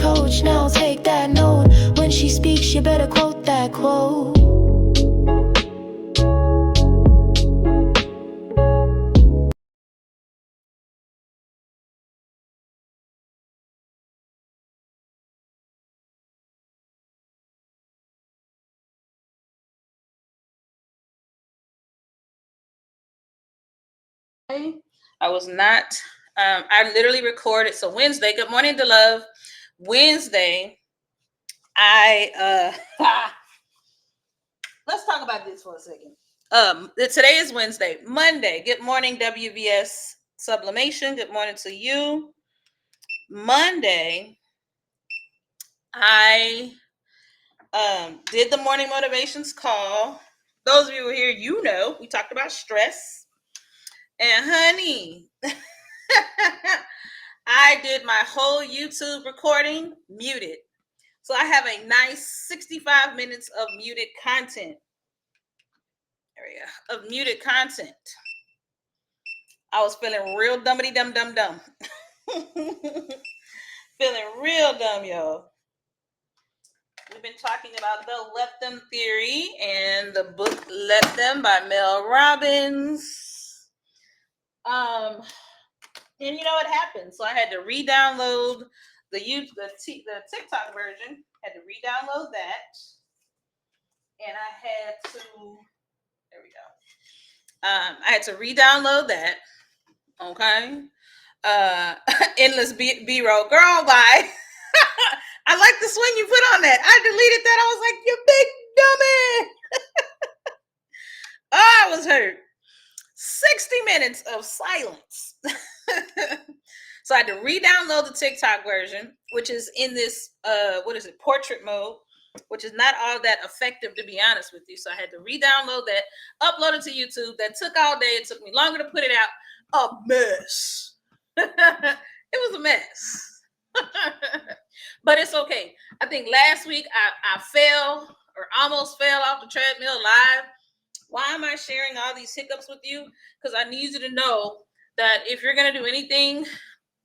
coach, now take that note. When she speaks, you better quote that quote. I was not. I literally recorded. So Wednesday, good morning to love. Wednesday, let's talk about this for a second. Today is Wednesday. Monday, good morning, WVS Sublimation. Good morning to you. Monday, I did the morning motivations call. Those of you who are here, you know, we talked about stress. And honey, I did my whole YouTube recording muted. So I have a nice 65 minutes of muted content. There we go. Of muted content. I was feeling real dumbity dum dum dum. Feeling real dumb, y'all. We've been talking about the Let Them theory and the book Let Them by Mel Robbins. And you know what happened? So I had to re-download the TikTok version. Had to re-download that, and I had to. There we go. I had to re-download that. Okay. Endless B-roll. Girl, bye. I like the swing you put on that. I deleted that. I was like, you big dummy. Oh, I was hurt. 60 minutes of silence. So I had to re-download the TikTok version, which is in this, portrait mode, which is not all that effective, to be honest with you. So I had to re-download that, upload it to YouTube. That took all day. It took me longer to put it out. A mess. It was a mess. But it's okay. I think last week I fell or almost fell off the treadmill live. Why am I sharing all these hiccups with you? Because I need you to know that if you're going to do anything,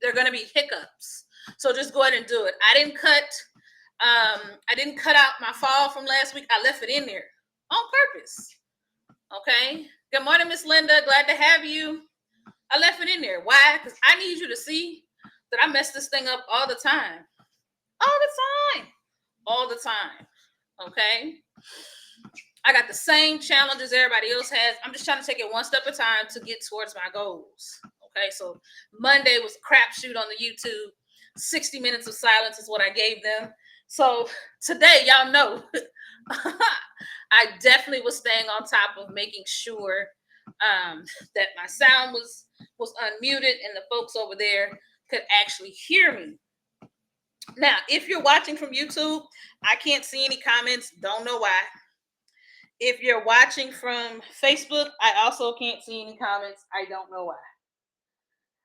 there are going to be hiccups. So just go ahead and do it. I didn't cut out my fall from last week. I left it in there on purpose. Okay. Good morning, Miss Linda. Glad to have you. I left it in there. Why? Because I need you to see that I mess this thing up all the time. All the time. Okay. I got the same challenges everybody else has. I'm just trying to take it one step at a time to get towards my goals. Okay, so Monday was a crapshoot on the YouTube. 60 minutes of silence is what I gave them. So today, y'all know, I definitely was staying on top of making sure that my sound was unmuted and the folks over there could actually hear me. Now, if you're watching from YouTube, I can't see any comments. Don't know why. If you're watching from Facebook, I also can't see any comments. I don't know why.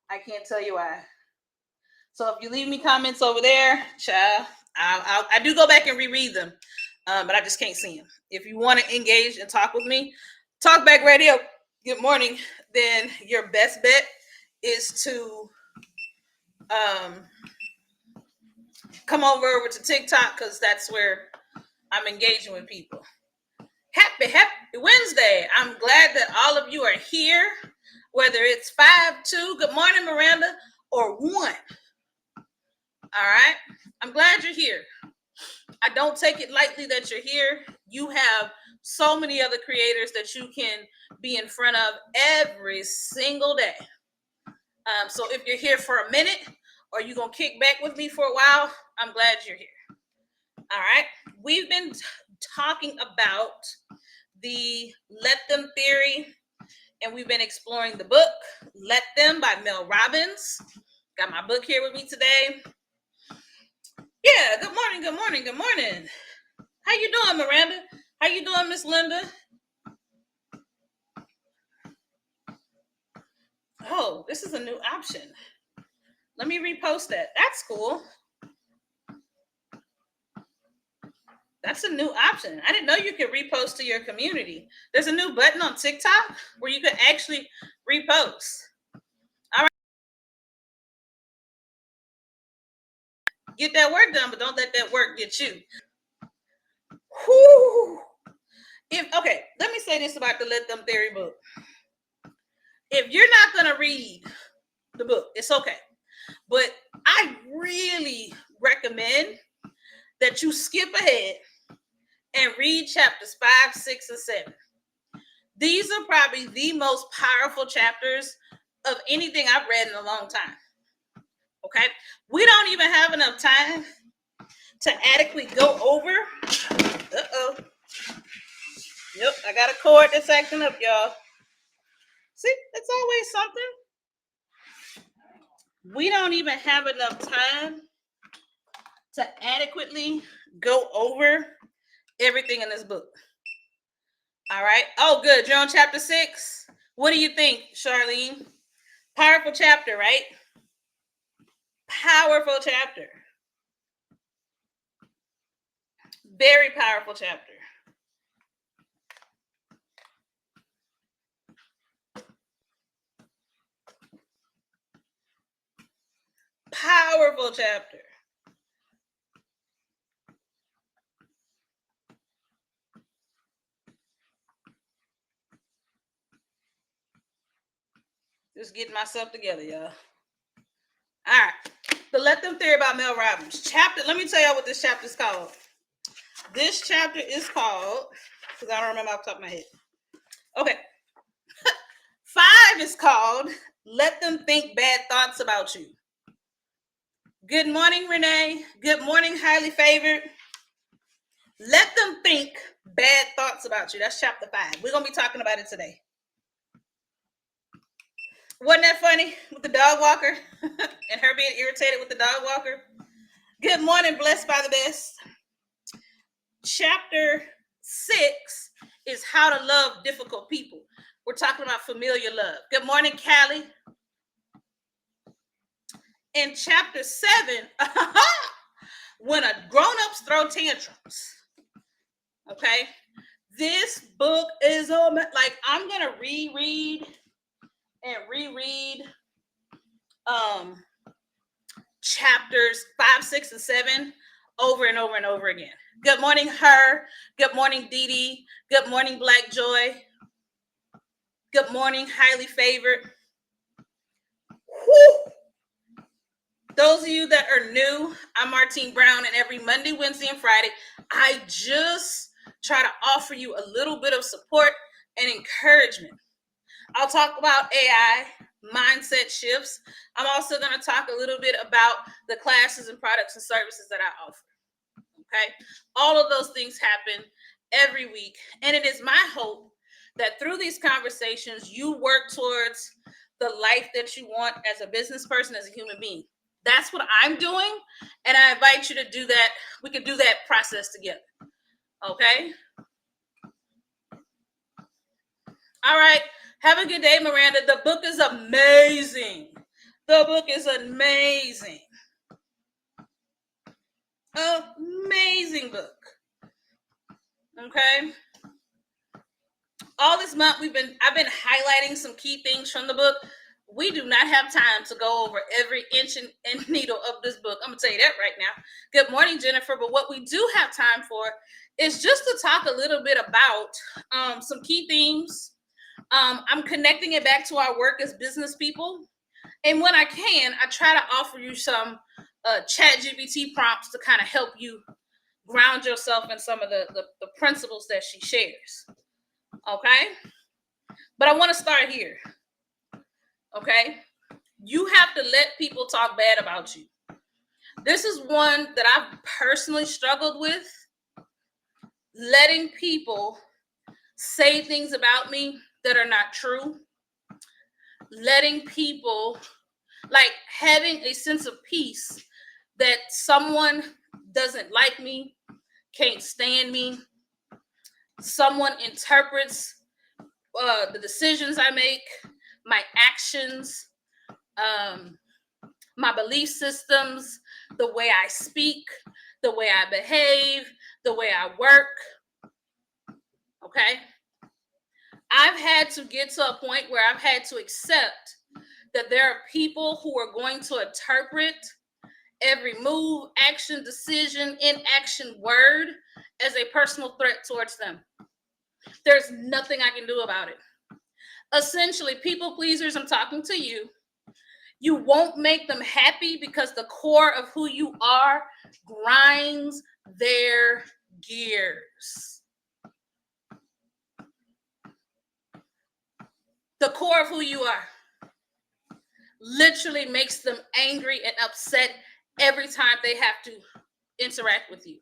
I can't tell you why. So if you leave me comments over there, child, I do go back and reread them, but I just can't see them. If you want to engage and talk with me, Talkback Radio, good morning, then your best bet is to come over to TikTok, because that's where I'm engaging with people. Happy Wednesday. I'm glad that all of you are here, whether it's 5-2, good morning, Miranda, or 1. All right. I'm glad you're here. I don't take it lightly that you're here. You have so many other creators that you can be in front of every single day. So if you're here for a minute or you're going to kick back with me for a while, I'm glad you're here. All right. We've been talking about the Let Them theory, and we've been exploring the book Let Them by Mel Robbins. Got my book here with me today. Yeah, good morning, good morning, good morning. How you doing, Miranda? How you doing, Miss Linda? Oh, this is a new option. Let me repost that. That's cool. That's a new option. I didn't know you could repost to your community. There's a new button on TikTok where you can actually repost. All right. Get that work done, but don't let that work get you. Whew. Okay, let me say this about the Let Them Theory book. If you're not going to read the book, it's okay. But I really recommend that you skip ahead and read chapters 5, 6, and 7. These are probably the most powerful chapters of anything I've read in a long time. Okay? We don't even have enough time to adequately go over. Uh-oh. Yep, I got a cord that's acting up, y'all. See, it's always something. We don't even have enough time to adequately go over everything in this book. All right. Oh, good. You're on chapter 6. What do you think, Charlene? Powerful chapter, right? Powerful chapter. Very powerful chapter. Powerful chapter. Just getting myself together, y'all. All right. The Let Them Theory about Mel Robbins. Chapter, let me tell y'all what this chapter is called. This chapter is called, because I don't remember off the top of my head. Okay. 5 is called Let Them Think Bad Thoughts About You. Good morning, Renee. Good morning, highly favored. Let them think bad thoughts about you. That's chapter 5. We're going to be talking about it today. Wasn't that funny with the dog walker and her being irritated with the dog walker? Good morning, blessed by the best. Chapter 6 is how to love difficult people. We're talking about familiar love. Good morning, Callie. In chapter 7, when grown-ups throw tantrums. Okay, this book is like I'm gonna reread chapters 5, 6, and 7 over and over and over again. Good morning, her. Good morning, Dee Dee. Good morning, Black Joy. Good morning, highly favored. Whew. Those of you that are new, I'm Martine Brown, and every Monday, Wednesday, and Friday, I just try to offer you a little bit of support and encouragement. I'll talk about AI, mindset shifts. I'm also going to talk a little bit about the classes and products and services that I offer. Okay? All of those things happen every week, and it is my hope that through these conversations, you work towards the life that you want as a business person, as a human being. That's what I'm doing, and I invite you to do that. We can do that process together. Okay? All right. Have a good day, Miranda. The book is amazing. The book is amazing. Amazing book. Okay? All this month I've been highlighting some key things from the book. We do not have time to go over every inch and needle of this book. I'm going to tell you that right now. Good morning, Jennifer. But what we do have time for is just to talk a little bit about some key themes. I'm connecting it back to our work as business people. And when I can, I try to offer you some ChatGPT prompts to kind of help you ground yourself in some of the principles that she shares. Okay? But I want to start here. Okay? You have to let people talk bad about you. This is one that I've personally struggled with. Letting people say things about me that are not true. Letting people, like having a sense of peace that someone doesn't like me, can't stand me, someone interprets the decisions I make, my actions, my belief systems, the way I speak, the way I behave, the way I work. Okay? I've had to get to a point where I've had to accept that there are people who are going to interpret every move, action, decision, inaction, word as a personal threat towards them. There's nothing I can do about it. Essentially, people pleasers, I'm talking to you. You won't make them happy because the core of who you are grinds their gears. The core of who you are literally makes them angry and upset every time they have to interact with you.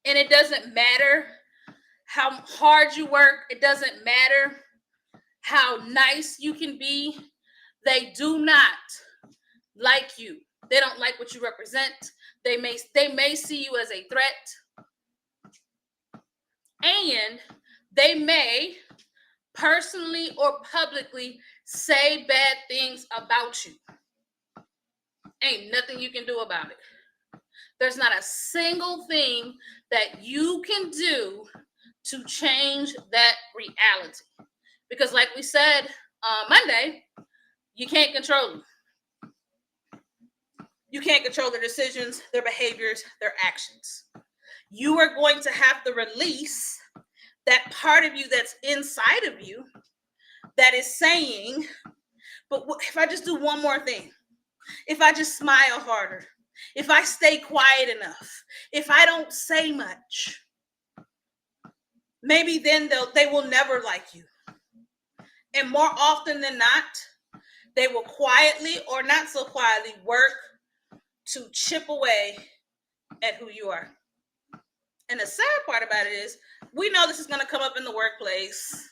And it doesn't matter how hard you work. It doesn't matter how nice you can be. They do not like you. They don't like what you represent. They may see you as a threat. And they may personally or publicly say bad things about you. Ain't nothing you can do about it. There's not a single thing that you can do to change that reality. Because like we said Monday, you can't control them. You can't control their decisions, their behaviors, their actions. You are going to have to release that part of you that's inside of you that is saying, but if I just do one more thing, if I just smile harder, if I stay quiet enough, if I don't say much, maybe then they will never like you. And more often than not, they will quietly or not so quietly work to chip away at who you are. And the sad part about it is, we know this is going to come up in the workplace.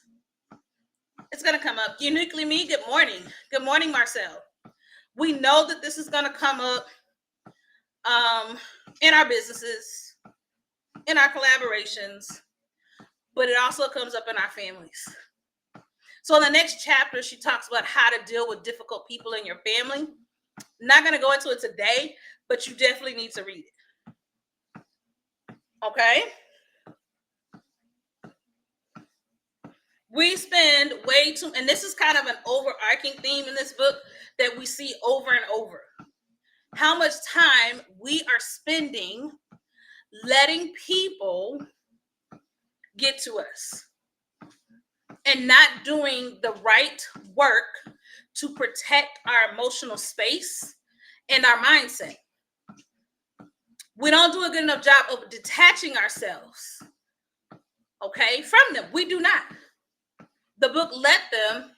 It's going to come up. Uniquely me, good morning. Good morning, Marcel. We know that this is going to come up in our businesses, in our collaborations, but it also comes up in our families. So in the next chapter, she talks about how to deal with difficult people in your family. I'm not going to go into it today, but you definitely need to read it. Okay? We spend way too, and this is kind of an overarching theme in this book that we see over and over. How much time we are spending letting people get to us and not doing the right work to protect our emotional space and our mindset. We don't do a good enough job of detaching ourselves, okay, from them. We do not. The book Let Them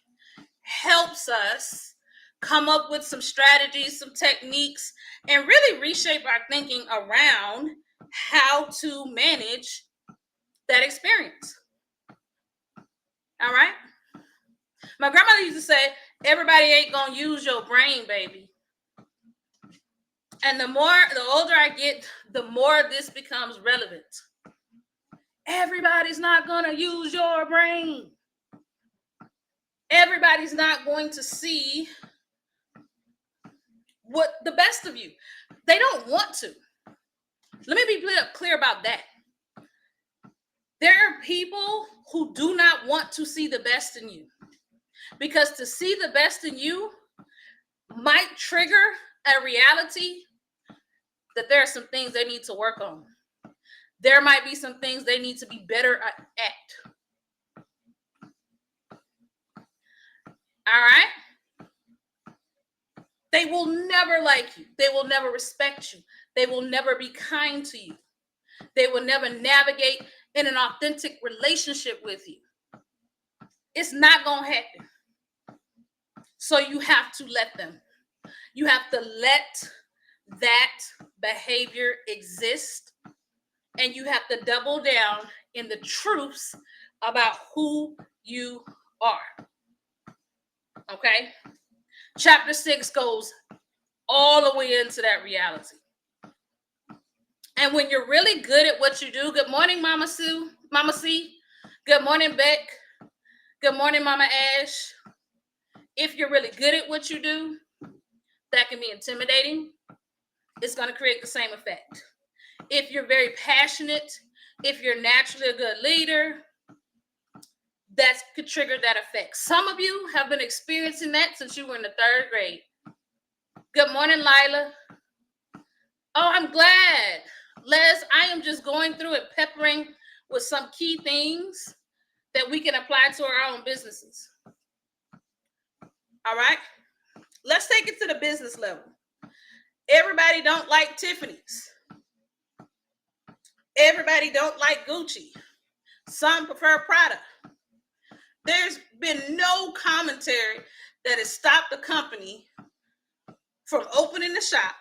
helps us come up with some strategies, some techniques, and really reshape our thinking around how to manage that experience. All right? My grandmother used to say, everybody ain't gonna use your brain, baby. And the older I get, the more this becomes relevant. Everybody's not gonna use your brain. Everybody's not going to see what the best of you. They don't want to. Let me be clear about that. There are people who do not want to see the best in you, because to see the best in you might trigger a reality that there are some things they need to work on. There might be some things they need to be better at. All right? They will never like you. They will never respect you. They will never be kind to you. They will never navigate in an authentic relationship with you. It's not going to happen. So you have to let them. You have to let that behavior exist, and you have to double down in the truths about who you are. Okay? Chapter 6 goes all the way into that reality. And when you're really good at what you do, good morning, Mama Sue, Mama C. Good morning, Beck. Good morning, Mama Ash. If you're really good at what you do, that can be intimidating. It's going to create the same effect. If you're very passionate, if you're naturally a good leader, that could trigger that effect. Some of you have been experiencing that since you were in the 3rd grade. Good morning, Lila. Oh, I'm glad. Les, I am just going through it, peppering with some key things that we can apply to our own businesses. All right? Let's take it to the business level. Everybody don't like Tiffany's. Everybody don't like Gucci. Some prefer Prada. There's been no commentary that has stopped the company from opening the shop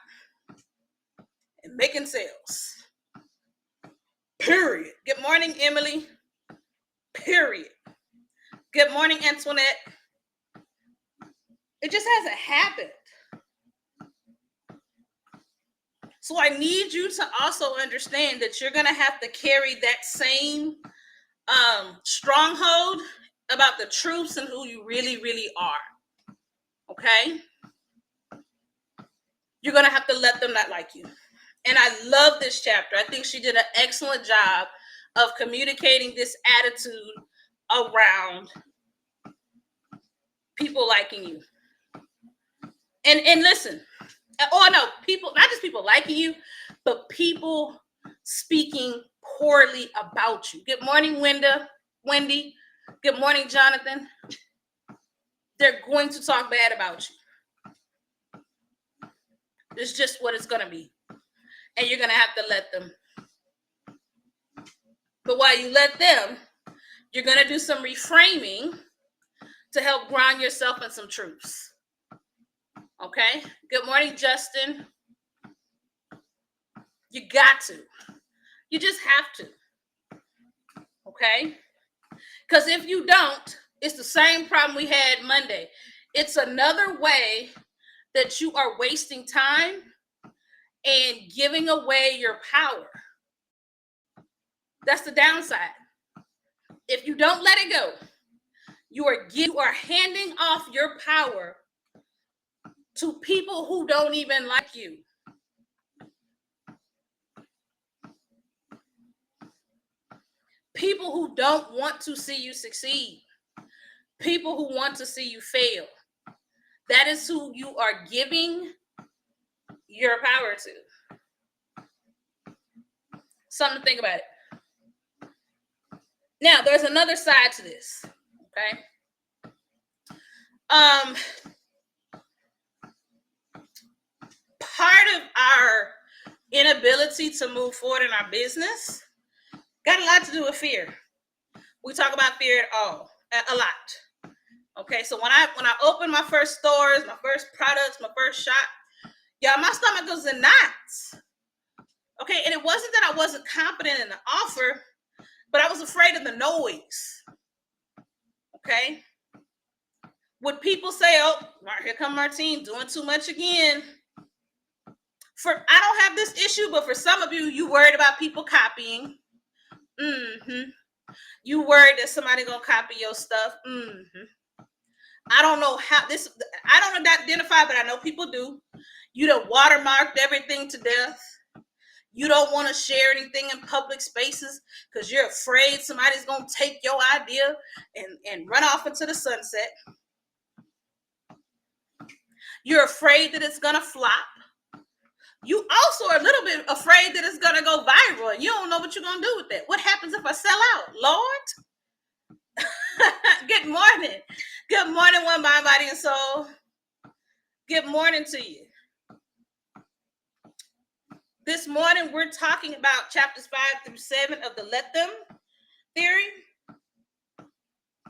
and making sales. Period. Good morning, Emily. Period. Good morning, Antoinette. It just hasn't happened. So I need you to also understand that you're going to have to carry that same stronghold about the truths and who you really, really are. Okay? You're going to have to let them not like you. And I love this chapter. I think she did an excellent job of communicating this attitude around people liking you. And listen, people, not just people liking you, but people speaking poorly about you. Good morning, Wendy. Good morning, Jonathan. They're going to talk bad about you. It's just what it's going to be. And you're going to have to let them. But while you let them, you're going to do some reframing to help ground yourself in some truths. Okay? Good morning, Justin. You got to. You just have to. Okay? Because if you don't, it's the same problem we had Monday. It's another way that you are wasting time and giving away your power. That's the downside. If you don't let it go, you are handing off your power to people who don't even like you. People who don't want to see you succeed. People who want to see you fail. That is who you are giving your power to. Something to think about it. Now, there's another side to this. Okay. Part of our inability to move forward in our business got a lot to do with fear. We talk about fear a lot. Okay, so when I opened my first stores, my first products, my first shop, y'all, my stomach was in knots. Okay, and it wasn't that I wasn't confident in the offer, but I was afraid of the noise. Okay, would people say, "Oh, here come Martine doing too much again"? I don't have this issue, but for some of you, you worried about people copying. You worried that somebody gonna copy your stuff. I don't know how this. I don't identify, but I know people do. You done watermarked everything to death. You don't want to share anything in public spaces because you're afraid somebody's gonna take your idea and run off into the sunset. You're afraid that it's gonna flop. You also are a little bit afraid that it's gonna go viral. You don't know what you're gonna do with it. What happens if I sell out, Lord? Good morning. Good morning, one mind, body, and soul. Good morning to you. This morning, we're talking about chapters 5 through 7 of the Let Them theory.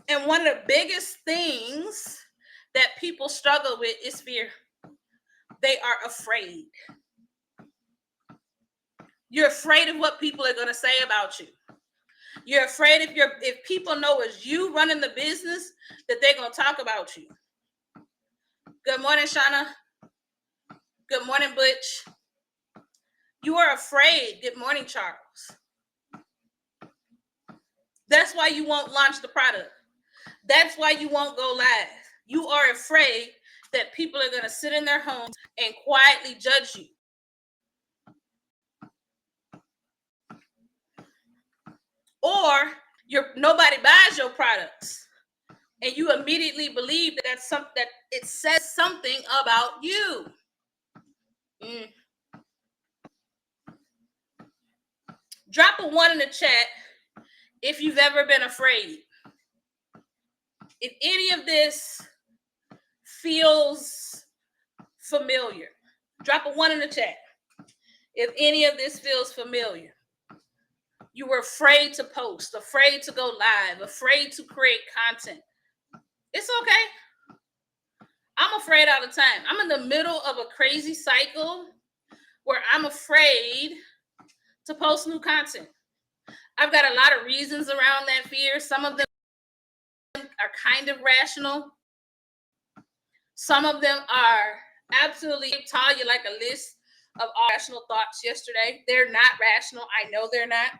And one of the biggest things that people struggle with is fear. They are afraid. You're afraid of what people are going to say about you. You're afraid if people know it's you running the business, that they're going to talk about you. Good morning, Shauna. Good morning, Butch. You are afraid. Good morning, Charles. That's why you won't launch the product. That's why you won't go live. You are afraid that people are going to sit in their homes and quietly judge you. Or nobody buys your products, and you immediately believe that it says something about you. Drop a 1 in the chat if you've ever been afraid. If any of this feels familiar, drop a 1 in the chat. If any of this feels familiar, you were afraid to post, afraid to go live, afraid to create content. It's okay. I'm afraid all the time. I'm in the middle of a crazy cycle where I'm afraid to post new content. I've got a lot of reasons around that fear. Some of them are kind of rational. Some of them are absolutely tell you like a list of all rational thoughts yesterday. They're not rational. I know they're not.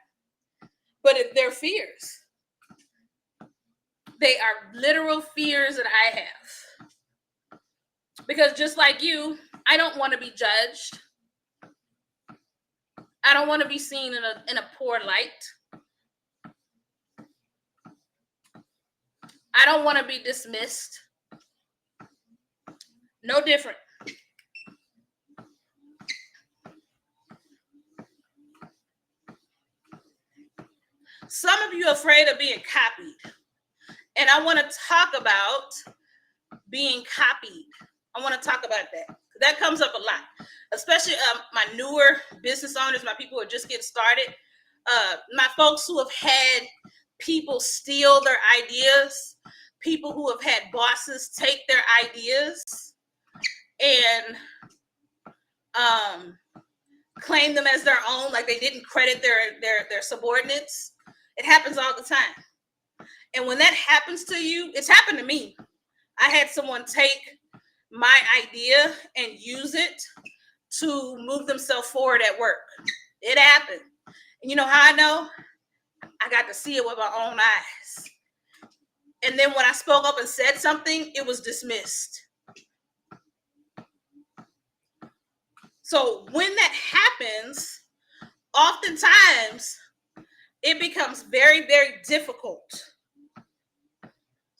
But if they're fears, they are literal fears that I have. Because just like you, I don't want to be judged. I don't want to be seen in a poor light. I don't want to be dismissed. No different. Some of you are afraid of being copied. And I want to talk about being copied. I want to talk about that. That comes up a lot, especially my newer business owners, my people who are just getting started, my folks who have had people steal their ideas, people who have had bosses take their ideas and claim them as their own, like they didn't credit their subordinates. It happens all the time. And when that happens to you, it's happened to me. I had someone take my idea and use it to move themselves forward at work. It happened. And you know how I know? I got to see it with my own eyes. And then when I spoke up and said something, it was dismissed. So when that happens, oftentimes it becomes very, very difficult.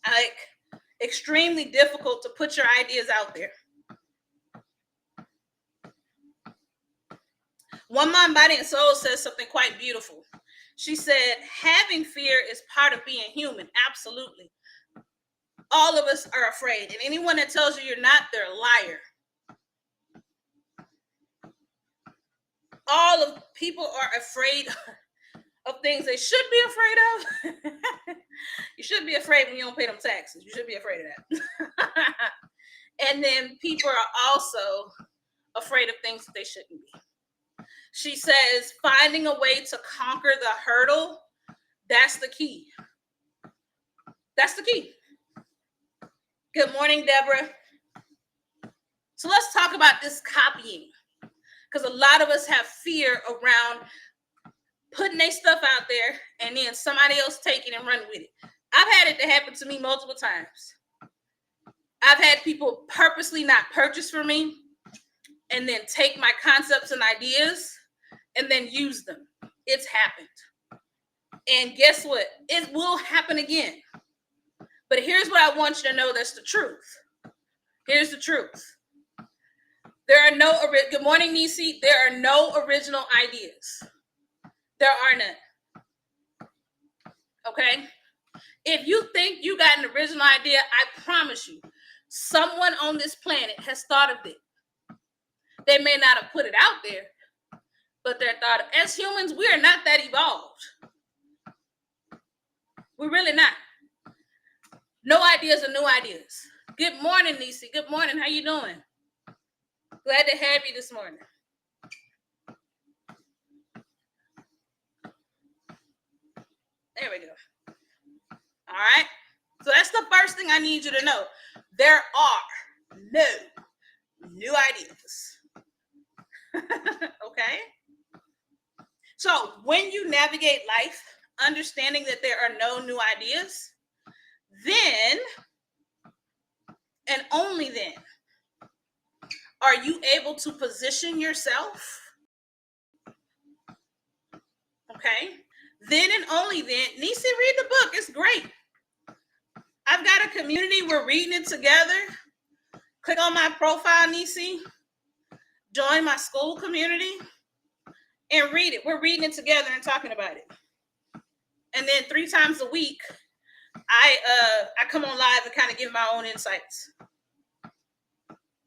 Like extremely difficult to put your ideas out there. One Mind, Body, and Soul says something quite beautiful. She said, having fear is part of being human. Absolutely. All of us are afraid. And anyone that tells you you're not, they're a liar. All of people are afraid of things they should be afraid of. You should be afraid when you don't pay them taxes. You should be afraid of that. And then people are also afraid of things that they shouldn't be. She says, finding a way to conquer the hurdle, that's the key. That's the key. Good morning, Deborah. So let's talk about this copying. Because a lot of us have fear around putting their stuff out there and then somebody else take it and run with it. I've had it to happen to me multiple times. I've had people purposely not purchase from me and then take my concepts and ideas and then use them. It's happened. And guess what? It will happen again. But here's what I want you to know that's the truth. Here's the truth. There are no, good morning, Nisi. There are no original ideas. There are none. Okay? If you think you got an original idea, I promise you, someone on this planet has thought of it. They may not have put it out there, but they're thought of. As humans, we are not that evolved. We're really not. No ideas are new ideas. Good morning, Nisi. Good morning. How you doing? Glad to have you this morning. There we go. All right. So that's the first thing I need you to know. There are no new ideas. Okay. So when you navigate life, understanding that there are no new ideas, then and only then are you able to position yourself. Okay. Then and only then, Nisi, read the book. It's great. I've got a community. We're reading it together. Click on my profile, Nisi. join my school community and read it. We're reading it together and talking about it. And then 3 times a week, I come on live and kind of give my own insights.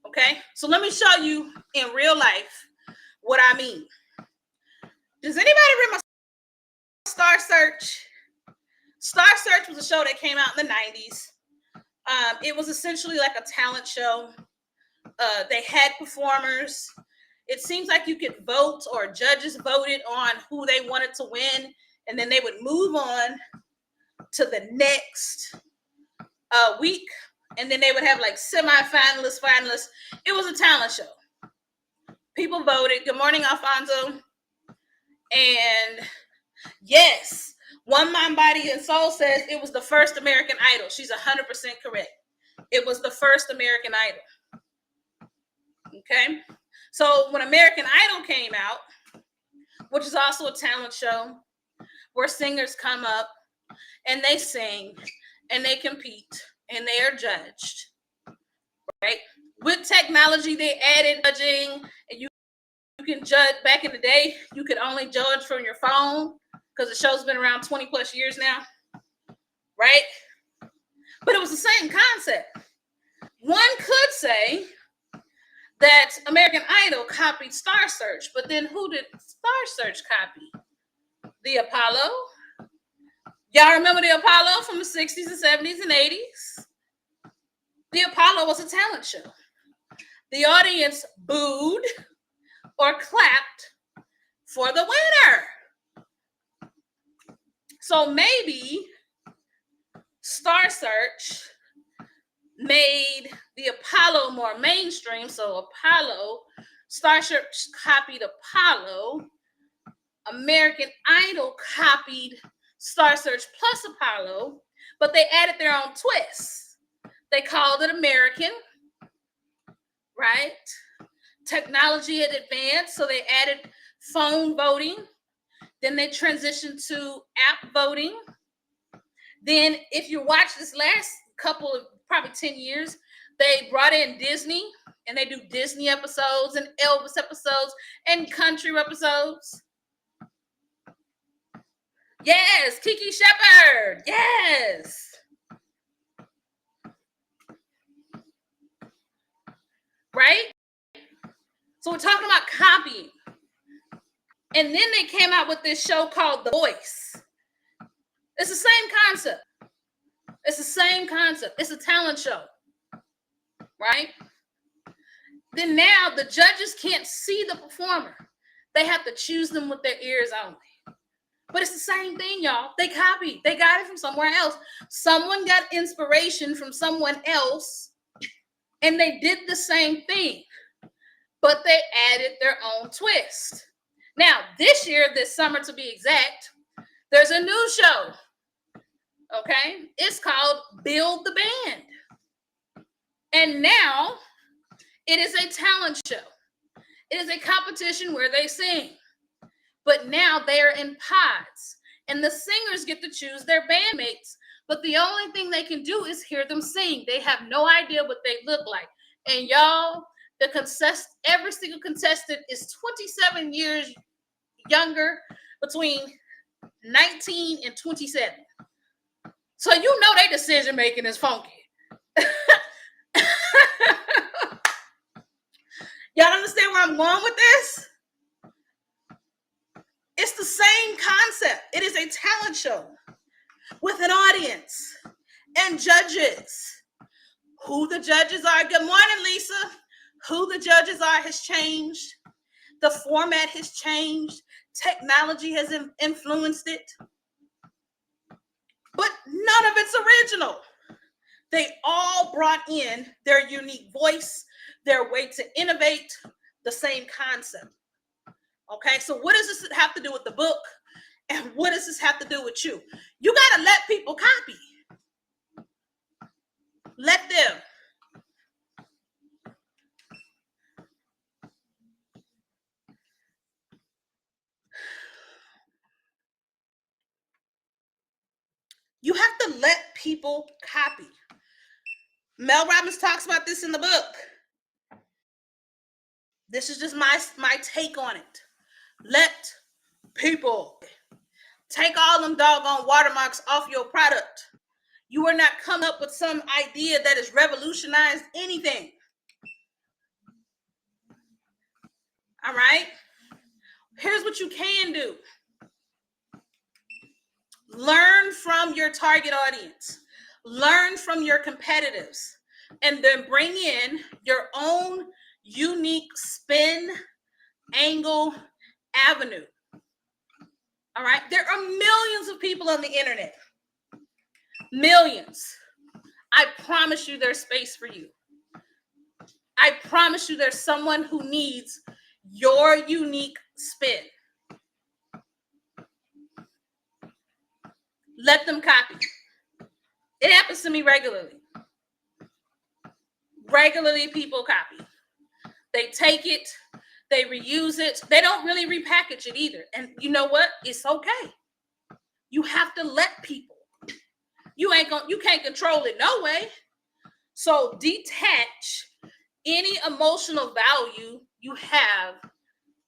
Okay, so let me show you in real life what I mean. Does anybody remember Star Search? Star Search was a show that came out in the 90s. It was essentially like a talent show. They had performers. It seems like you could vote, or judges voted on who they wanted to win, and then they would move on to the next week, and then they would have like semi-finalists, finalists. It was a talent show. People voted. Good morning, Alfonso. And yes, One Mind, Body, and Soul says it was the first American Idol. She's 100% correct. It was the first American Idol. Okay, so when American Idol came out, which is also a talent show where singers come up and they sing and they compete and they are judged, right? With technology, they added judging, and you can judge. Back in the day, you could only judge from your phone because the show's been around 20 plus years now, right? But it was the same concept. One could say that American Idol copied Star Search, but then who did Star Search copy? The Apollo. Y'all remember the Apollo from the 60s and 70s and 80s? The Apollo was a talent show. The audience booed or clapped for the winner. So maybe Star Search made the Apollo more mainstream. So Star Search copied Apollo. American Idol copied Star Search plus Apollo, but they added their own twist. They called it American, right? Technology had advanced, so they added phone voting. Then they transitioned to app voting. Then, if you watch this last couple of probably 10 years, they brought in Disney, and they do Disney episodes and Elvis episodes and country episodes. Yes, Kiki Shepard. Yes. Right? So we're talking about copying. And then they came out with this show called The Voice. It's the same concept. It's the same concept. It's a talent show. Right? Then now the judges can't see the performer. They have to choose them with their ears only. But it's the same thing, y'all. They copied. They got it from somewhere else. Someone got inspiration from someone else, and they did the same thing, but they added their own twist. Now, this year, this summer to be exact, there's a new show. Okay? It's called Build the Band. And now it is a talent show. It is a competition where they sing. But now they are in pods, and the singers get to choose their bandmates. But the only thing they can do is hear them sing. They have no idea what they look like. And y'all, every single contestant is 27 years younger, between 19 and 27. So you know their decision making is funky. Y'all understand where I'm going with this? It's the same concept. It is a talent show with an audience and judges. Who the judges are, good morning, Lisa. Who the judges are has changed. The format has changed. Technology has influenced it. But none of it's original. They all brought in their unique voice, their way to innovate, the same concept. Okay, so what does this have to do with the book? And what does this have to do with you? You got to let people copy. Let them. You have to let people copy. Mel Robbins talks about this in the book. This is just my take on it. Let people take all them doggone watermarks off your product. You are not coming up with some idea that has revolutionized anything. All right? Here's what you can do. Learn from your target audience. Learn from your competitors. And then bring in your own unique spin, angle, avenue. All right? There are millions of people on the internet. Millions. I promise you there's space for you. I promise you there's someone who needs your unique spin. Let them copy. It happens to me regularly. Regularly, people copy. They take it, they reuse it. They don't really repackage it either. And you know what? It's okay. You have to let people. You can't control it no way. So detach any emotional value you have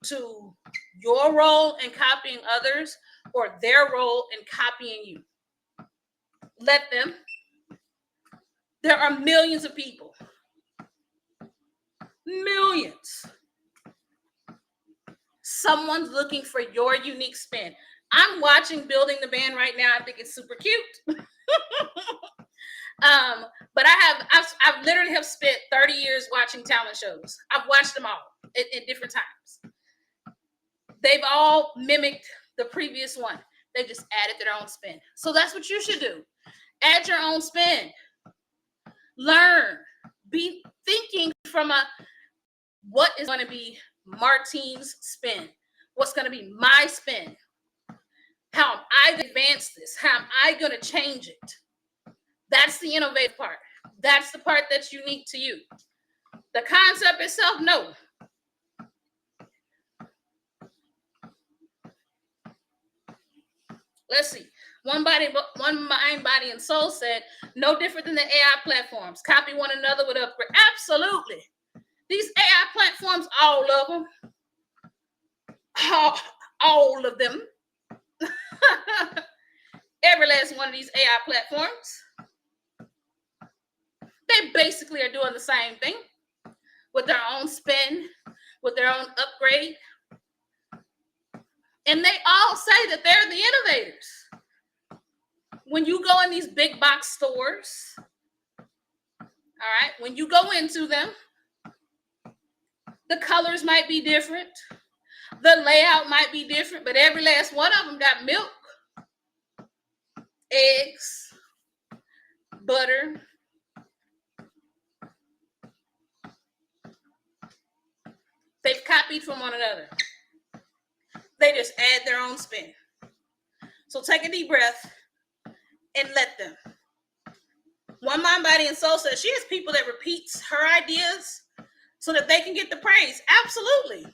to your role in copying others or their role in copying you. Let them. There are millions of people. Millions. Someone's looking for your unique spin. I'm watching Building the Band right now. I think it's super cute. But I've literally have spent 30 years watching talent shows. I've watched them all in different times. They've all mimicked the previous one. They just added their own spin. So that's what you should do. Add your own spin. Learn. Be thinking from what is going to be Martine's spin? What's going to be my spin? How am I going to advance this? How am I going to change it? That's the innovative part. That's the part that's unique to you. The concept itself, no. Let's see. One mind, body, and soul said, no different than the AI platforms. Copy one another with upgrade. Absolutely. These AI platforms, all of them. All of them. Every last one of these AI platforms. They basically are doing the same thing with their own spin, with their own upgrade. And they all say that they're the innovators. When you go in these big box stores, all right, when you go into them, the colors might be different. The layout might be different, but every last one of them got milk, eggs, butter. They've copied from one another. They just add their own spin. So take a deep breath and let them. One Mind, Body, and Soul says she has people that repeats her ideas so that they can get the praise. Absolutely.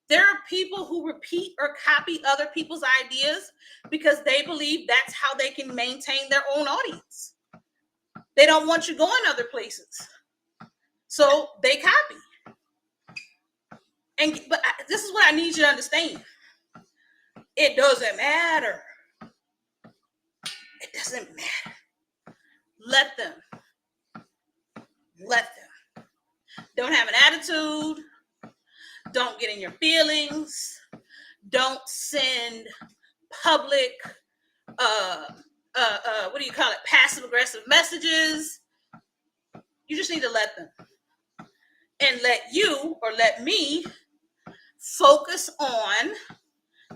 There are people who repeat or copy other people's ideas because they believe that's how they can maintain their own audience. They don't want you going other places. So they copy. But this is what I need you to understand. It doesn't matter. It doesn't matter. Let them. Let them. Don't have an attitude. Don't get in your feelings. Don't send public, what do you call it? Passive aggressive messages. You just need to let them. And let you or let me focus on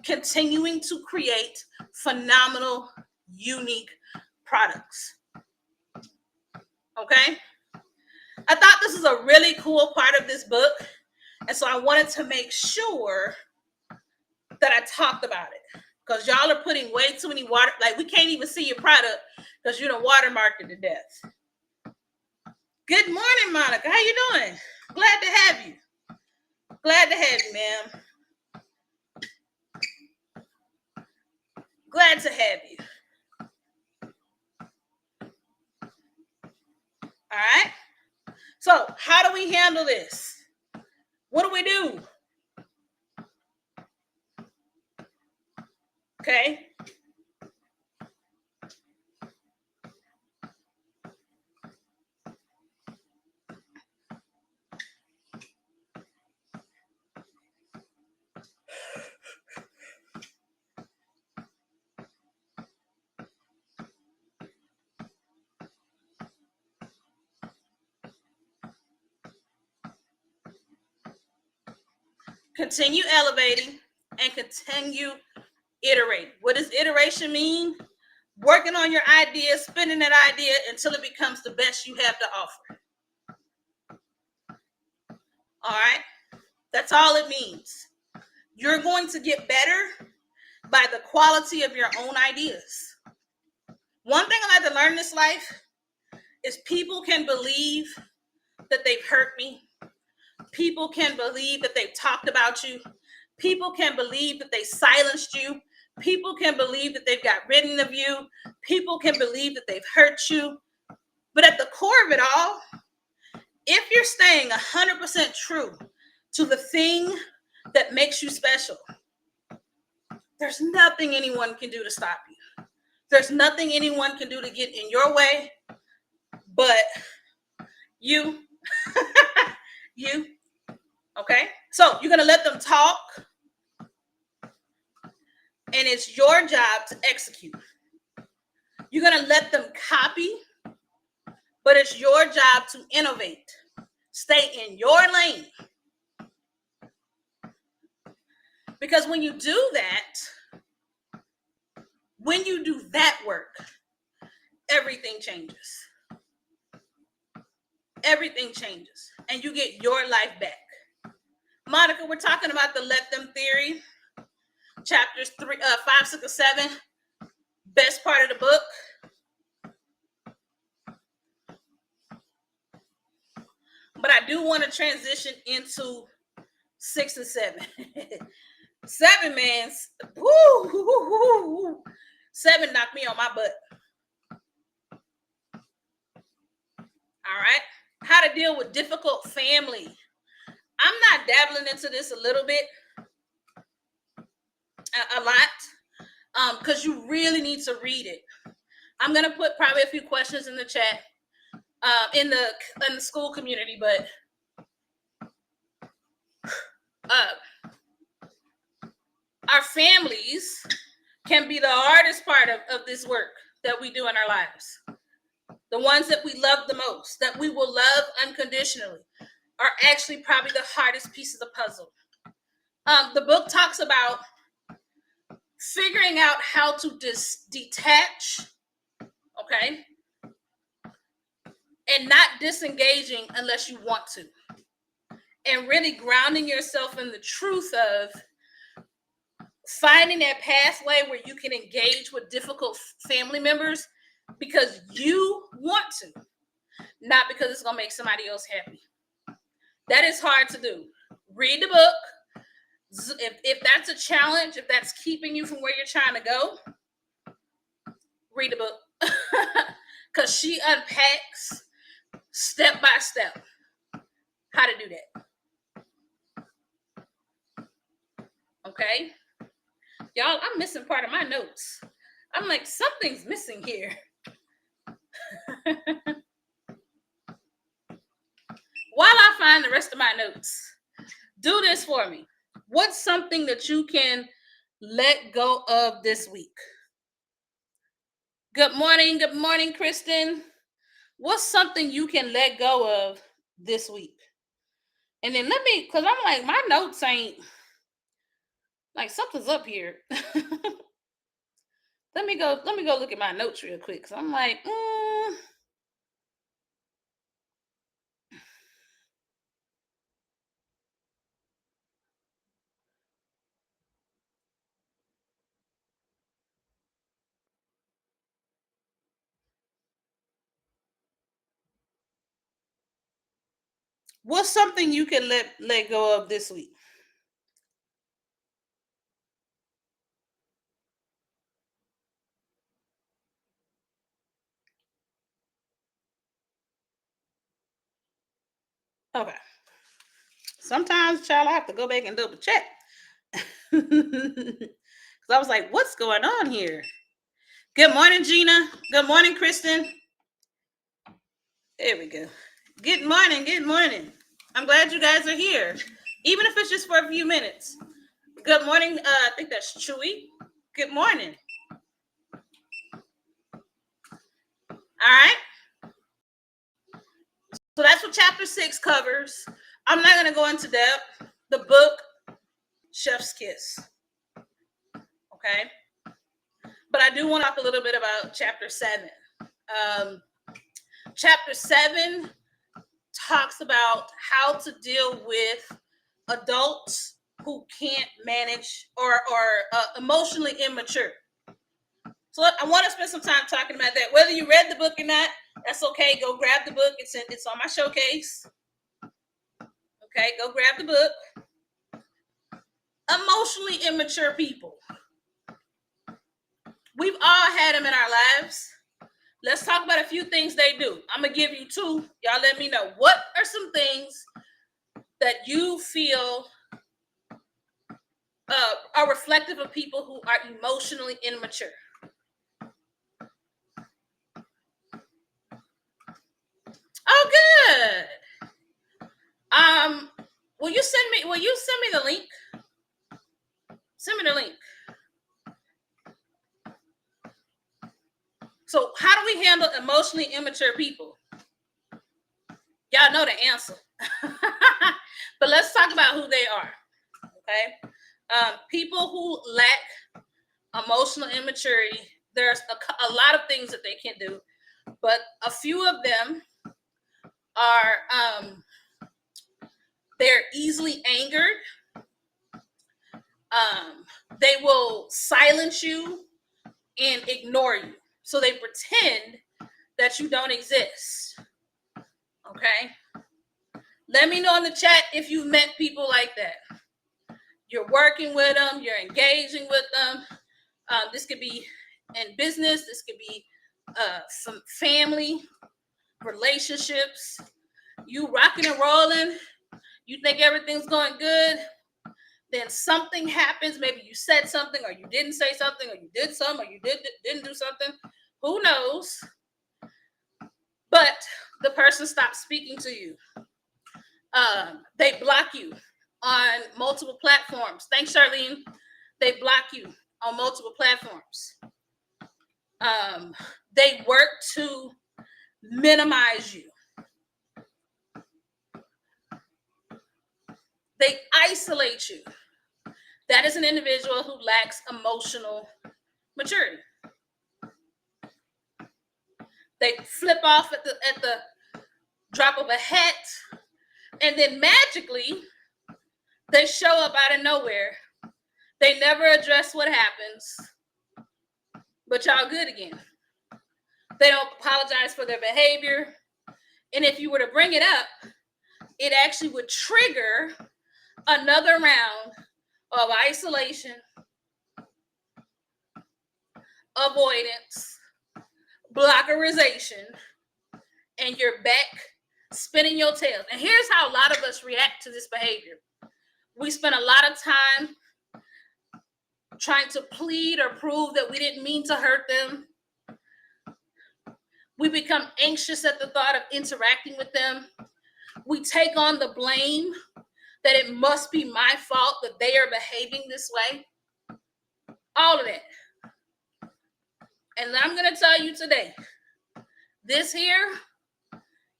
continuing to create phenomenal, unique products. Okay? I thought this is a really cool part of this book. And so I wanted to make sure that I talked about it. Because y'all are putting way too many water, like we can't even see your product because you don't watermark it to death. Good morning, Monica. How you doing? Glad to have you. Glad to have you, ma'am. Glad to have you. All right. So how do we handle this? What do we do? Okay. Continue elevating and continue iterating. What does iteration mean? Working on your idea, spinning that idea until it becomes the best you have to offer. All right? That's all it means. You're going to get better by the quality of your own ideas. One thing I had to learn in this life is people can believe that they've hurt me. People can believe that they've talked about you. People can believe that they silenced you. People can believe that they've got rid of you. People can believe that they've hurt you. But at the core of it all, if you're staying 100% true to the thing that makes you special, there's nothing anyone can do to stop you. There's nothing anyone can do to get in your way but you. You. Okay? So you're going to let them talk, and it's your job to execute. You're going to let them copy, but it's your job to innovate. Stay in your lane. Because when you do that work, everything changes. Everything changes. And you get your life back. Monica, we're talking about the Let Them theory, chapters 5, 6, or 7. Best part of the book. But I do want to transition into 6 and 7. 7, man. Woo, 7 knocked me on my butt. All right. How to deal with difficult family. I'm not dabbling into this a little bit, a lot, because you really need to read it. I'm gonna put probably a few questions in the chat, in the school community, but our families can be the hardest part of this work that we do in our lives. The ones that we love the most, that we will love unconditionally, are actually probably the hardest piece of the puzzle. The book talks about figuring out how to detach, okay, and not disengaging unless you want to, and really grounding yourself in the truth of finding that pathway where you can engage with difficult family members because you want to, not because it's going to make somebody else happy. That is hard to do. Read the book. If that's a challenge, if that's keeping you from where you're trying to go, read the book. Because she unpacks step by step how to do that. Okay? Y'all, I'm missing part of my notes. I'm like, something's missing here. While I find the rest of my notes, do this for me. What's something that you can let go of this week? Good morning, Kristen. What's something you can let go of this week? And then because I'm like, my notes ain't, like, something's up here. Let me go look at my notes real quick. So I'm like, what's something you can let go of this week? Okay. Sometimes, child, I have to go back and double check. Because I was like, what's going on here? Good morning, Gina. Good morning, Kristen. There we go. Good morning. Good morning. I'm glad you guys are here, even if it's just for a few minutes. Good morning. I think that's Chewy. Good morning. All right. So that's what chapter 6 covers. I'm not going to go into depth. The book, Chef's Kiss. Okay. But I do want to talk a little bit about chapter 7. Chapter 7 talks about how to deal with adults who can't manage or emotionally immature. So I want to spend some time talking about that. Whether you read the book or not, that's okay. Go grab the book. It's on my showcase. Okay, go grab the book. Emotionally immature people. We've all had them in our lives. Let's talk about a few things they do. I'm going to give you 2. Y'all let me know. What are some things that you feel are reflective of people who are emotionally immature? Oh, good. Will you send me the link? Send me the link. So how do we handle emotionally immature people? Y'all know the answer. But let's talk about who they are. Okay. People who lack emotional immaturity, there's a lot of things that they can do, but a few of them are they're easily angered. They will silence you and ignore you. So they pretend that you don't exist. Okay? Let me know in the chat if you've met people like that. You're working with them, you're engaging with them. This could be in business, this could be some family, relationships. You rocking and rolling, you think everything's going good, then something happens. Maybe you said something, or you didn't say something, or you did something, or you didn't do something. Who knows? But the person stops speaking to you. They block you on multiple platforms. Thanks, Charlene. They block you on multiple platforms. They work to minimize you. They isolate you. That is an individual who lacks emotional maturity. They flip off at the drop of a hat, and then magically they show up out of nowhere. They never address what happens, but y'all good again. They don't apologize for their behavior, and if you were to bring it up, it actually would trigger another round of isolation, avoidance, blockerization, and you're back spinning your tails. And here's how a lot of us react to this behavior. We spend a lot of time trying to plead or prove that we didn't mean to hurt them. We become anxious at the thought of interacting with them. We take on the blame that it must be my fault that they are behaving this way. All of that. And I'm going to tell you today, this here,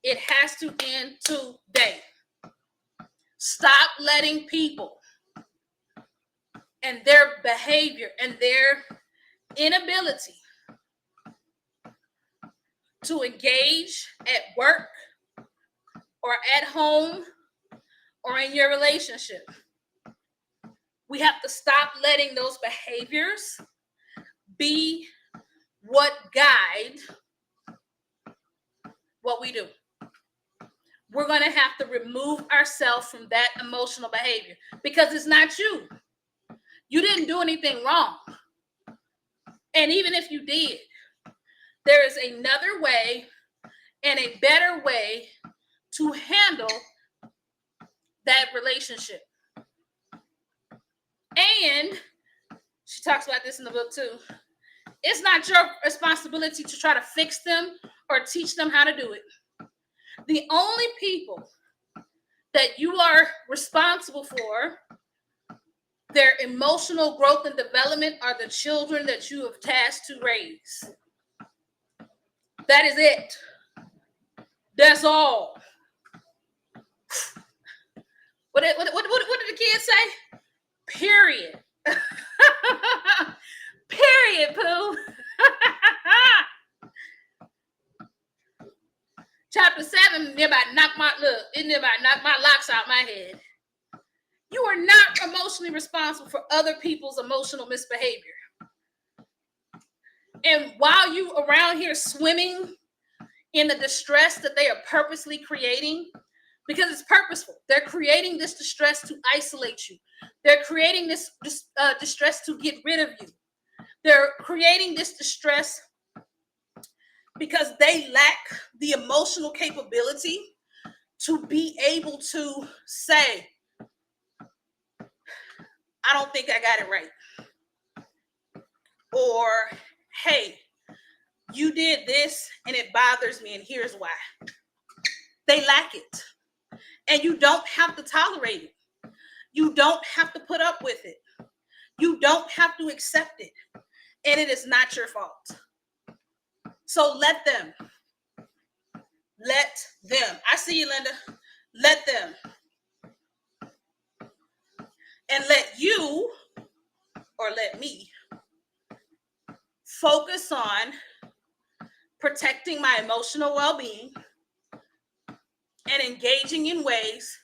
it has to end today. Stop letting people and their behavior and their inability to engage at work or at home or in your relationship. We have to stop letting those behaviors be what guide what we do. We're going to have to remove ourselves from that emotional behavior because it's not you. You didn't do anything wrong. And even if you did, there is another way and a better way to handle that relationship. And she talks about this in the book too. It's not your responsibility to try to fix them or teach them how to do it. The only people that you are responsible for their emotional growth and development are the children that you have tasked to raise. That is it. That's all. What did the kids say? Period. Period, Pooh. Chapter 7, nearby knock my locks out my head. You are not emotionally responsible for other people's emotional misbehavior. And while you around here swimming in the distress that they are purposely creating, because it's purposeful, they're creating this distress to isolate you. They're creating this distress to get rid of you. They're creating this distress because they lack the emotional capability to be able to say, I don't think I got it right. Or, hey, you did this and it bothers me and here's why. They lack it. And you don't have to tolerate it. You don't have to put up with it. You don't have to accept it. And it is not your fault. So let them. Let them. I see you, Linda. Let them. And let you, or let me, focus on protecting my emotional well-being and engaging in ways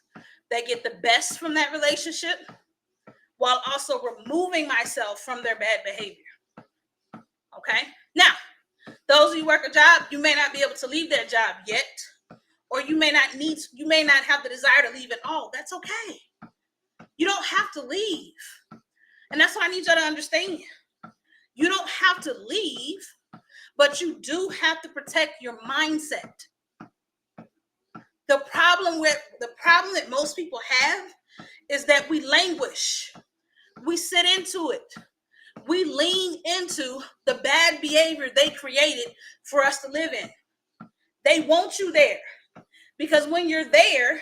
that get the best from that relationship while also removing myself from their bad behavior. Okay? Now, those of you who work a job, you may not be able to leave that job yet, or you may not have the desire to leave at all. That's okay. You don't have to leave. And that's what I need y'all to understand. You don't have to leave, but you do have to protect your mindset. The problem that most people have is that we languish. We sit into it. We lean into the bad behavior they created for us to live in. They want you there because when you're there,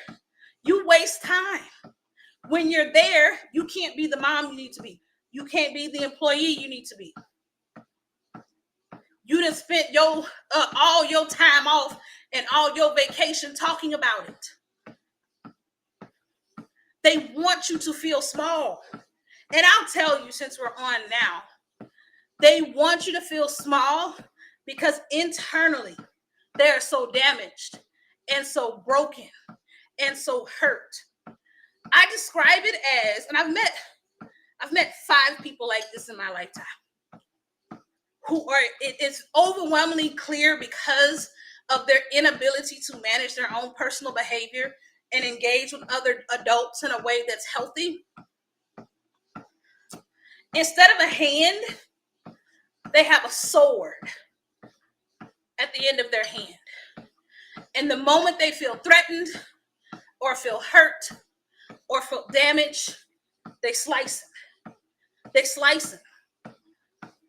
you waste time. When you're there, you can't be the mom you need to be. You can't be the employee you need to be. You done spent all your time off and all your vacation talking about it. They want you to feel small. And I'll tell you, since we're on now, they want you to feel small because internally they are so damaged and so broken and so hurt. I describe it as, and I've met 5 people like this in my lifetime who are, it's overwhelmingly clear because of their inability to manage their own personal behavior and engage with other adults in a way that's healthy. Instead of a hand, they have a sword at the end of their hand. And the moment they feel threatened or feel hurt or feel damaged, they slice them. They slice them.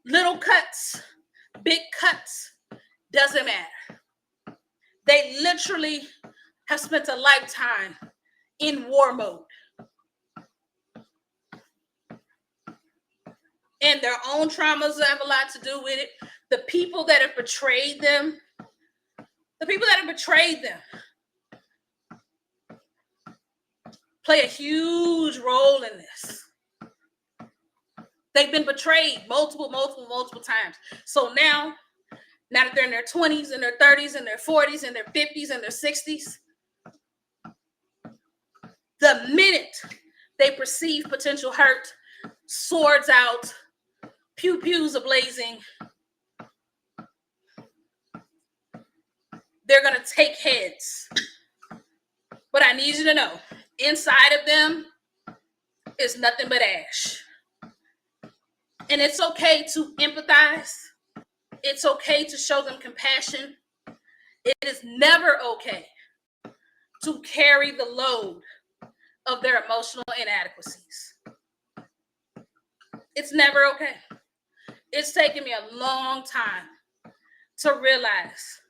Little cuts, big cuts, doesn't matter. They literally have spent a lifetime in war mode. And their own traumas have a lot to do with it. The people that have betrayed them, play a huge role in this. They've been betrayed multiple times. So now that they're in their 20s and their 30s and their 40s and their 50s and their 60s, the minute they perceive potential hurt, swords out, pew-pews ablazing, they're going to take heads. But I need you to know, inside of them is nothing but ash. And it's okay to empathize. It's okay to show them compassion. It is never okay to carry the load of their emotional inadequacies. It's never okay. It's taken me a long time to realize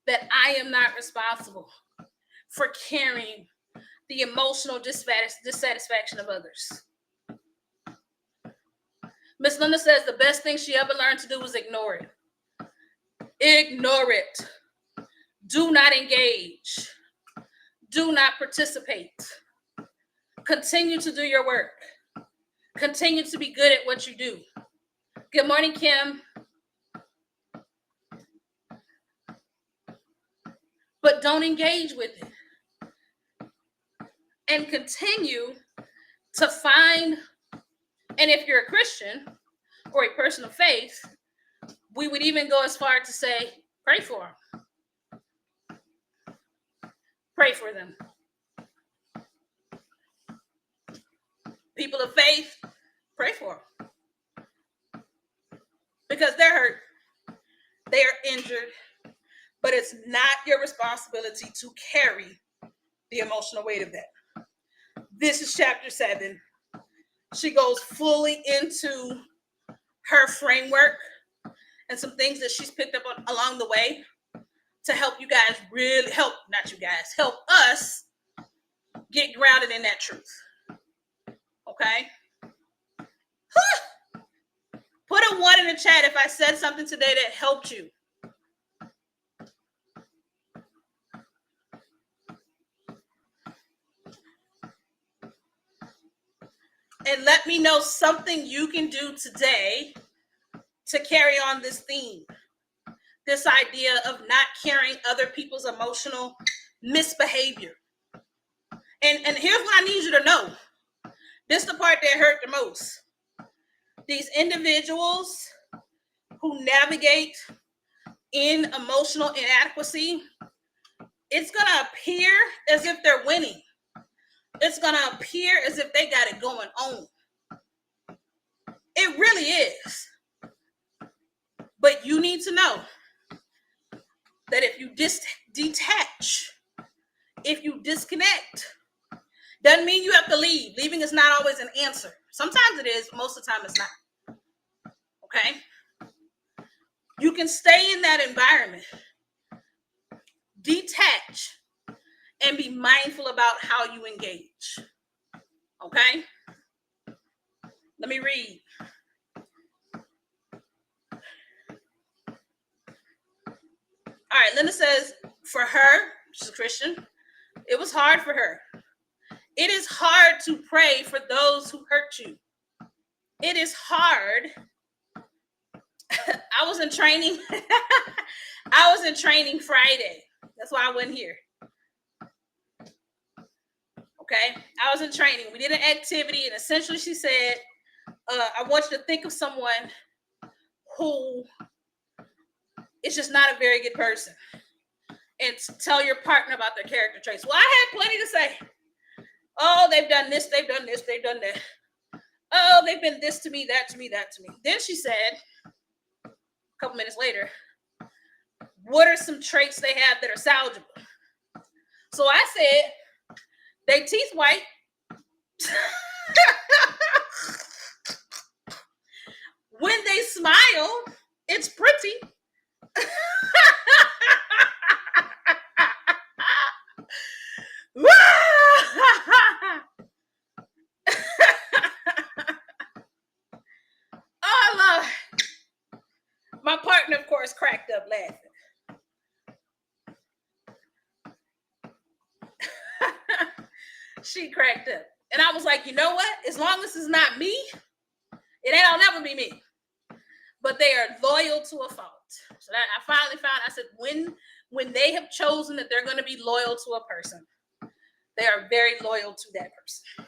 that I am not responsible for carrying the emotional dissatisfaction of others. Miss Linda says the best thing she ever learned to do was ignore it. Ignore it. Do not engage. Do not participate. Continue to do your work. Continue to be good at what you do. Good morning, Kim. But don't engage with it. And continue to find, and if you're a Christian or a person of faith, we would even go as far to say, pray for them. Pray for them. People of faith, pray for them. Because they're hurt. They are injured. But it's not your responsibility to carry the emotional weight of that. This is chapter 7. She goes fully into her framework and some things that she's picked up on along the way to help you guys help us get grounded in that truth. Okay? Put a 1 in the chat if I said something today that helped you. And let me know something you can do today to carry on this theme. This idea of not carrying other people's emotional misbehavior. And here's what I need you to know. This is the part that hurt the most. These individuals who navigate in emotional inadequacy, it's going to appear as if they're winning. It's going to appear as if they got it going on. It really is. But you need to know that if you detach, if you disconnect, doesn't mean you have to leave. Leaving is not always an answer. Sometimes it is, most of the time it's not. Okay? You can stay in that environment, detach, and be mindful about how you engage. Okay? Let me read. All right, Linda says, for her, she's a Christian, it was hard for her. It is hard to pray for those who hurt you. It is hard. I was in training. I was in training Friday. That's why I wasn't here. Okay, I was in training. We did an activity, and essentially she said, I want you to think of someone who is just not a very good person and tell your partner about their character traits. Well, I had plenty to say. Oh, they've done this, they've done this, they've done that. Oh, they've been this to me, that to me, that to me. Then she said, a couple minutes later, what are some traits they have that are salvageable? So I said, they teeth white. When they smile, it's pretty. Oh, Lord. My partner, of course, cracked up laughing. She cracked up. And I was like, you know what? As long as it's not me, it ain't, I'll never be me. But they are loyal to a fault. So that I finally found, I said, when they have chosen that they're going to be loyal to a person, they are very loyal to that person.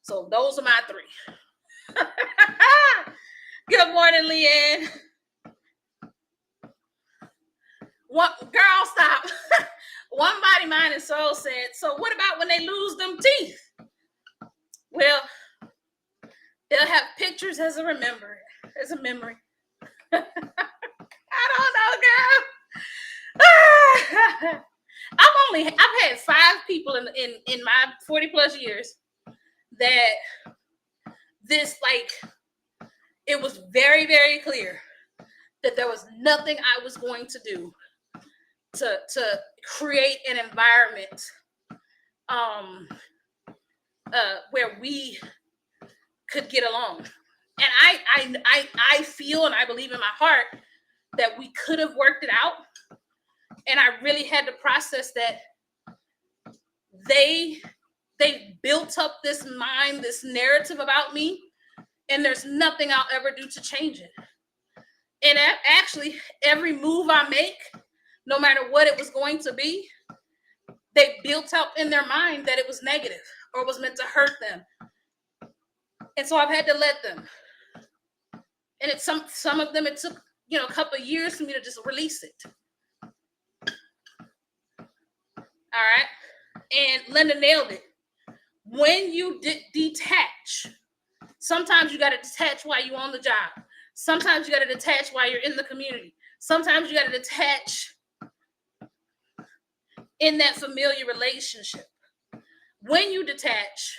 So those are my 3. Good morning, Leanne. Girl, stop. One Body, Mind, and Soul said, so what about when they lose them teeth? Well, they'll have pictures as a memory. I don't know, girl. I've had 5 people in my 40 plus years that this, like, it was very, very clear that there was nothing I was going to do to create an environment where we could get along. And I feel and I believe in my heart that we could have worked it out. And I really had to process that they built up this narrative about me, and there's nothing I'll ever do to change it. And actually, every move I make, no matter what it was going to be, they built up in their mind that it was negative or was meant to hurt them. And so I've had to let them. And it's some of them, it took, a couple of years for me to just release it. All right. And Linda nailed it. When you detach, sometimes you got to detach while you're on the job. Sometimes you got to detach while you're in the community. Sometimes you got to detach in that familiar relationship. When you detach,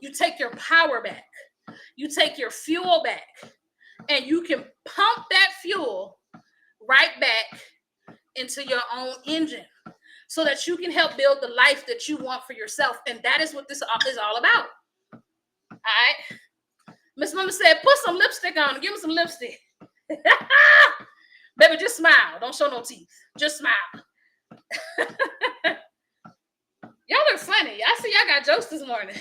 you take your power back. You take your fuel back. And you can pump that fuel right back into your own engine so that you can help build the life that you want for yourself. And that is what this is all about. All right. Miss Mama said, put some lipstick on. Give me some lipstick. Baby, just smile. Don't show no teeth. Just smile. Y'all look funny. I see y'all got jokes this morning.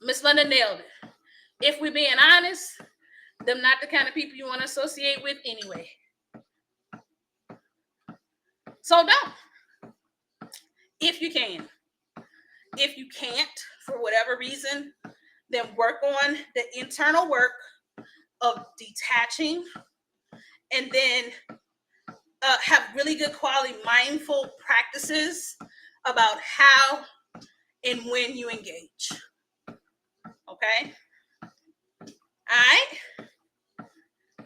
Miss Linda nailed it. If we're being honest, them not the kind of people you want to associate with anyway. So don't. If you can. If you can't, for whatever reason, then work on the internal work of detaching, and then have really good quality mindful practices about how and when you engage. Okay? All right?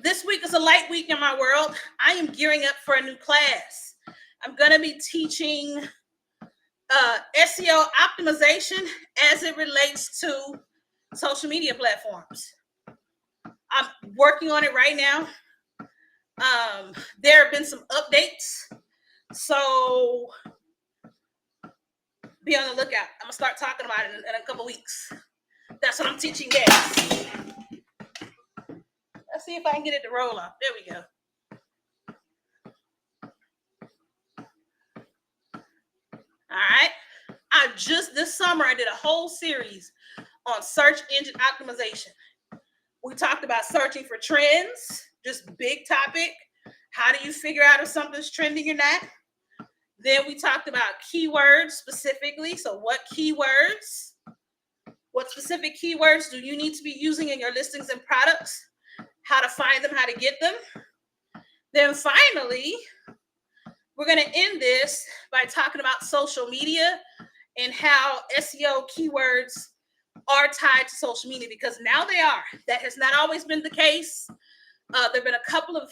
This week is a light week in my world. I am gearing up for a new class. I'm going to be teaching SEO optimization as it relates to social media platforms. I'm working on it right now. There have been some updates, so be on the lookout. I'm gonna start talking about it in a couple weeks. That's what I'm teaching guys. Let's see if I can get it to roll off. There we go. All right. This summer I did a whole series on search engine optimization. We talked about searching for trends, just big topic. How do you figure out if something's trending or not? Then we talked about keywords specifically. So what specific keywords do you need to be using in your listings and products? How to find them, how to get them. Then finally, we're going to end this by talking about social media and how SEO keywords are tied to social media, because now they are. That has not always been the case. There have been a couple of,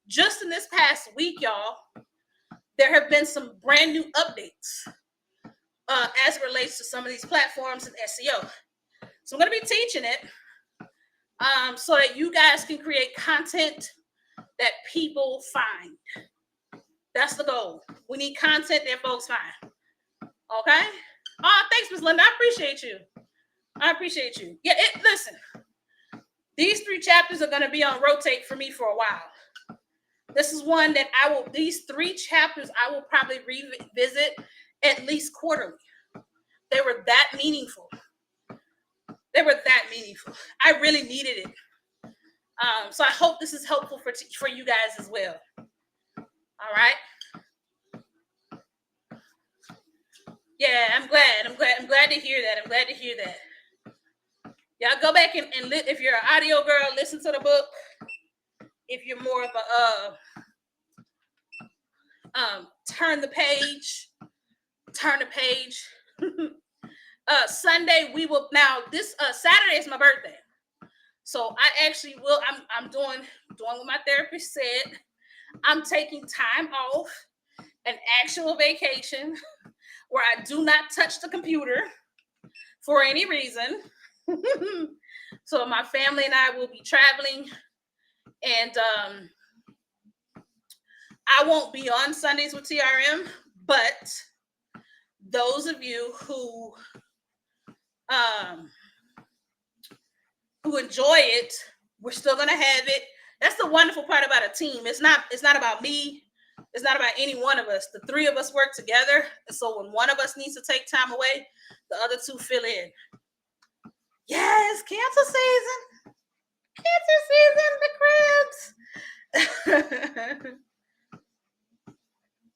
just in this past week, y'all, there have been some brand new updates as it relates to some of these platforms and SEO. So I'm going to be teaching it so that you guys can create content that people find. That's the goal. We need content that folks find. Okay? Oh, thanks, Ms. Linda. I appreciate you. Yeah, listen. These 3 chapters are going to be on rotate for me for a while. This is one that these 3 chapters I will probably revisit at least quarterly. They were that meaningful. I really needed it. So I hope this is helpful for you guys as well. All right. Yeah, I'm glad to hear that. Y'all go back and if you're an audio girl, listen to the book. If you're more of a turn the page. Sunday we will, now this Saturday is my birthday. So I actually will, I'm doing what my therapist said. I'm taking time off, an actual vacation, where I do not touch the computer for any reason. So my family and I will be traveling, and I won't be on Sundays with TRM, but those of you um, who enjoy it, we're still gonna have it. That's the wonderful part about a team. It's not about me. It's not about any one of us. The three of us work together. And so when one of us needs to take time away, the other two fill in. Yes, cancer season. Cancer season, the cribs.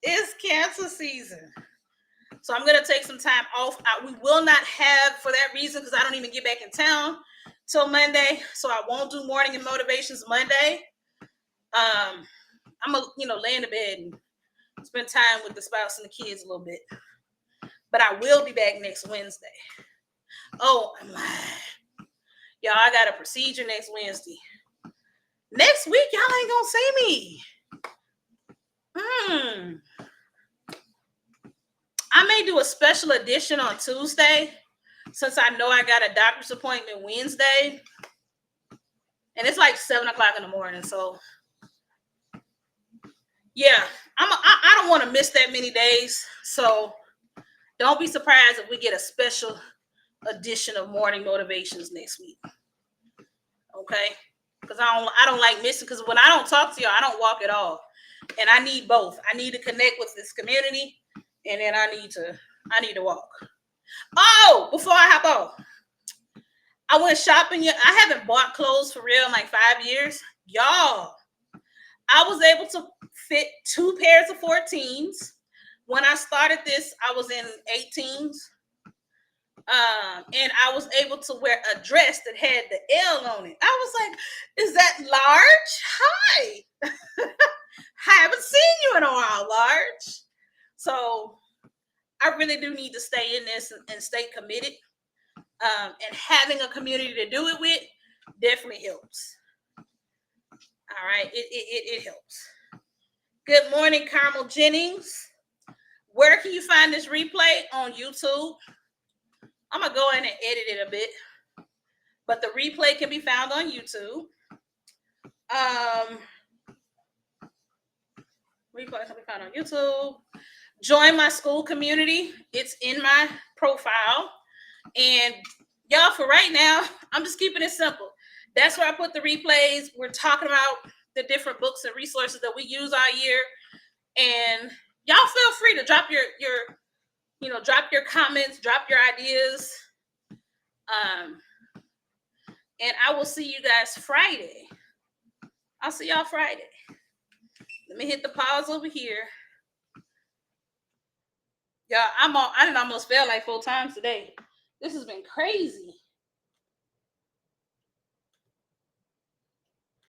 It's cancer season. So I'm going to take some time off. We will not have, for that reason, because I don't even get back in town till Monday. So I won't do morning and motivations Monday. I'm going to lay in the bed and spend time with the spouse and the kids a little bit. But I will be back next Wednesday. Oh, I'm lying. Y'all, I got a procedure next Wednesday. Next week, y'all ain't gonna see me. I may do a special edition on Tuesday, since I know I got a doctor's appointment Wednesday. And it's like 7 o'clock in the morning. So yeah, I don't want to miss that many days. So don't be surprised if we get a special edition of morning motivations next week. Okay? Because I don't like missing, because when I don't talk to y'all, I don't walk at all. And I need both. I need to connect with this community, and then I need to walk. Oh, before I hop off, I went shopping. I haven't bought clothes for real in like 5 years. Y'all, I was able to fit 2 pairs of 14s. When I started this, I was in 18s. And I was able to wear a dress that had the L on it. I was like, is that large? Hi. I haven't seen you in a while, large. So I really do need to stay in this and stay committed. And having a community to do it with definitely helps. All right, it helps. Good morning, Carmel Jennings. Where can you find this replay? On YouTube. I'm going to go in and edit it a bit. But the replay can be found on YouTube. Replay can be found on YouTube. Join my school community. It's in my profile. And y'all, for right now, I'm just keeping it simple. That's where I put the replays. We're talking about the different books and resources that we use all year. And y'all feel free to drop your comments, drop your ideas. And I will see you guys Friday. I'll see y'all Friday. Let me hit the pause over here. Y'all, I done almost fell like 4 times today. This has been crazy.